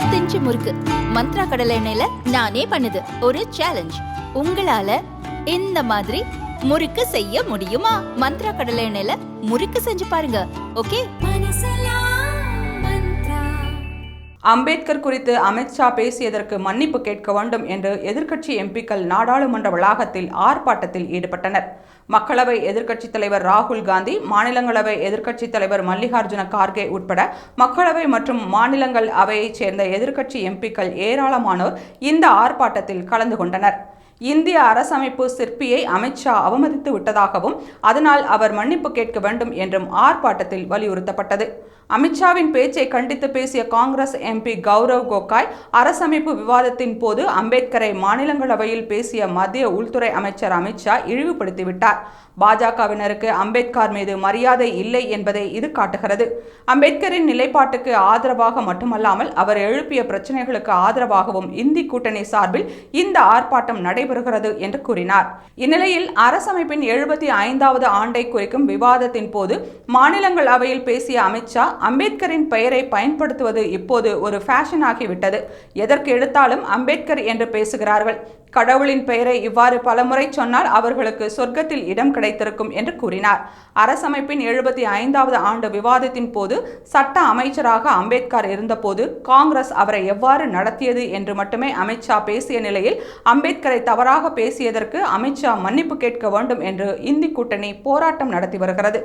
இருபத்தஞ்சு முறுக்கு மந்த்ரா கடலை எண்ணெயில நானே பண்ணுது ஒரு சேலஞ்ச். உங்களால இந்த மாதிரி முறுக்கு செய்ய முடியுமா? மந்த்ரா கடலை எண்ணெயில முறுக்கு செஞ்சு பாருங்க. ஓகே. அம்பேத்கர் குறித்து அமித்ஷா பேசியதற்கு மன்னிப்பு கேட்க வேண்டும் என்று எதிர்க்கட்சி எம்பிக்கள் நாடாளுமன்ற வளாகத்தில் ஆர்ப்பாட்டத்தில் ஈடுபட்டனர். மக்களவை எதிர்க்கட்சித் தலைவர் ராகுல் காந்தி, மாநிலங்களவை எதிர்க்கட்சித் தலைவர் மல்லிகார்ஜுன கார்கே உட்பட மக்களவை மற்றும் மாநிலங்கள் அவையைச் சேர்ந்த எதிர்க்கட்சி எம்பிக்கள் ஏராளமானோர் இந்த ஆர்ப்பாட்டத்தில் கலந்து கொண்டனர். இந்திய அரசமைப்பு சிற்பியை அமித்ஷா அவமதித்து விட்டதாகவும் அதனால் அவர் மன்னிப்பு கேட்க வேண்டும் என்றும் ஆர்ப்பாட்டத்தில் வலியுறுத்தப்பட்டது. அமித்ஷாவின் பேச்சை கண்டித்து பேசிய காங்கிரஸ் எம்பி கௌரவ் கோகாய், அரசமைப்பு விவாதத்தின் போது அம்பேத்கரை மாநிலங்களவையில் பேசிய மத்திய உள்துறை அமைச்சர் அமித்ஷா இழிவுபடுத்திவிட்டார். பாஜகவினருக்கு அம்பேத்கர் மீது மரியாதை இல்லை என்பதை இது காட்டுகிறது. அம்பேத்கரின் நிலைப்பாட்டுக்கு ஆதரவாக மட்டுமல்லாமல் அவர் எழுப்பிய பிரச்சனைகளுக்கு ஆதரவாகவும் இந்தி கூட்டணி சார்பில் இந்த ஆர்ப்பாட்டம் நடைபெறுகிறது என்று கூறினார். இந்நிலையில் அரசமைப்பின் 75வது ஆண்டை குறிக்கும் விவாதத்தின் போது மாநிலங்களவையில் பேசிய அமித்ஷா, அம்பேத்கரின் பெயரை பயன்படுத்துவது இப்போது ஒரு ஃபேஷன் ஆகிவிட்டது. எதற்கு எடுத்தாலும் அம்பேத்கர் என்று பேசுகிறார்கள். கடவுளின் பெயரை இவ்வாறு பலமுறை சொன்னால் அவர்களுக்கு சொர்க்கத்தில் இடம் கிடைத்திருக்கும் என்று கூறினார். அரசமைப்பின் 75வது ஆண்டு விவாதத்தின் போது சட்ட அமைச்சராக அம்பேத்கர் இருந்தபோது காங்கிரஸ் அவரை எவ்வாறு நடத்தியது என்று மட்டுமே அமித்ஷா பேசிய நிலையில் அம்பேத்கரை தவறாக பேசியதற்கு அமித்ஷா மன்னிப்பு கேட்க வேண்டும் என்று இந்தி கூட்டணி போராட்டம் நடத்தி வருகிறது.